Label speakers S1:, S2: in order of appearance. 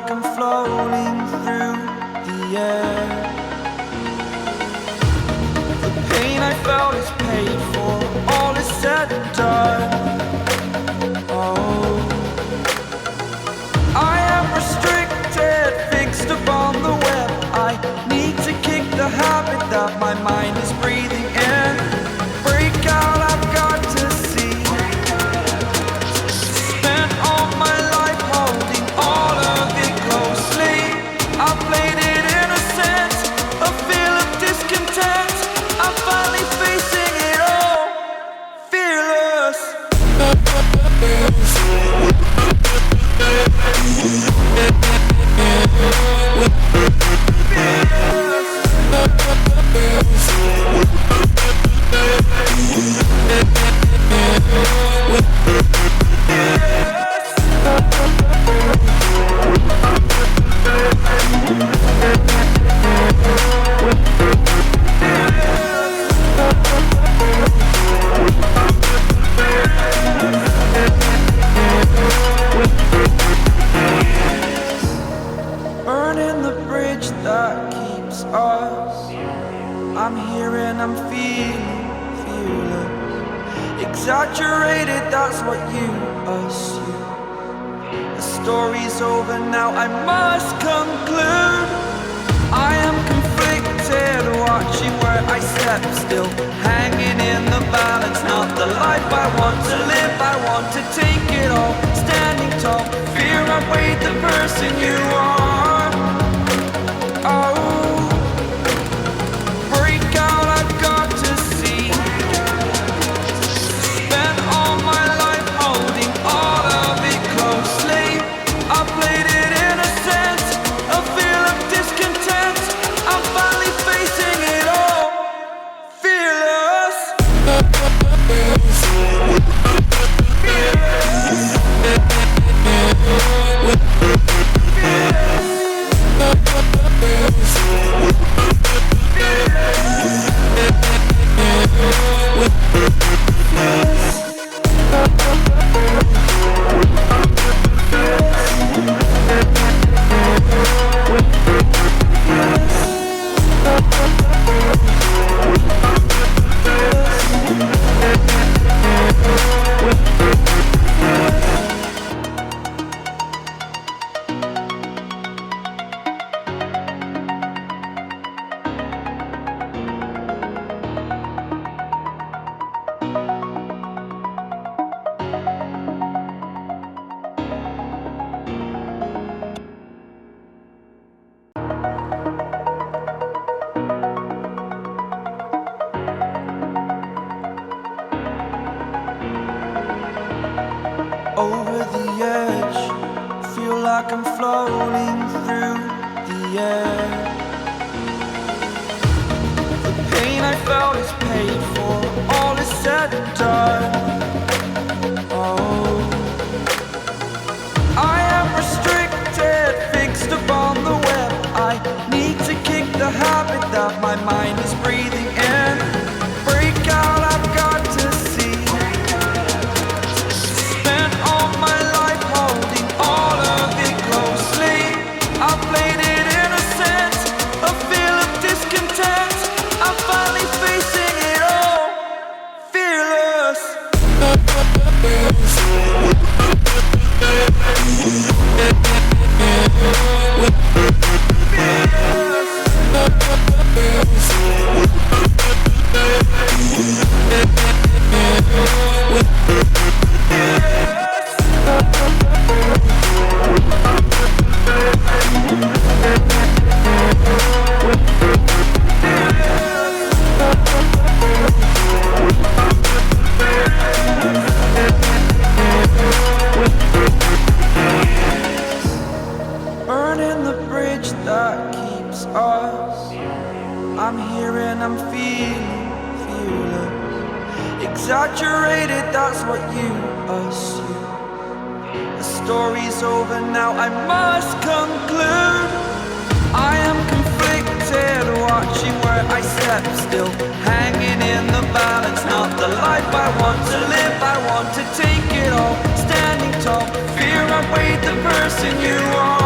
S1: like I'm floating through the air. The pain I felt is paid for, all is said and done. Oh, I am restricted, fixed upon the web. I need to kick the habit that my mind is breathing in. Break out, I've got to see. Spent all my life holding all of it closely. I played it innocent, a feel of discontent. I'm finally facing it all, fearless. Burning the bridge that keeps us. I'm here and I'm feeling fearless. Exaggerated, that's what you assume. The story's over now, I must conclude. I am conflicted, watching where I step still, hanging in the balance. Not the life I want to live, I want to take it all. Standing tall, fear I've weighed the person you are. Oh, break out, I've got to see. Spent all my life holding all of it closely. I played it innocent, a feel of discontent. I'm finally facing it all, fearless. Over the edge, feel like I'm floating through the air. The pain I felt is paid for, all is said and done. Oh, I am restricted, fixed upon the web. I need to kick the habit that my mind is breathing in. Break out, I've got to see. Spent all my life holding all of it closely. I played it innocent, a feel of discontent. I'm finally facing it all, fearless. Burning the bridge that keeps us. I'm here and I'm feeling fearless. Exaggerated, that's what you assume. The story's over now, I must conclude. I am conflicted, watching where I step still, hanging in the balance. Not the life I want to live, I want to take it all. Standing tall, fear I've weighed the person you are.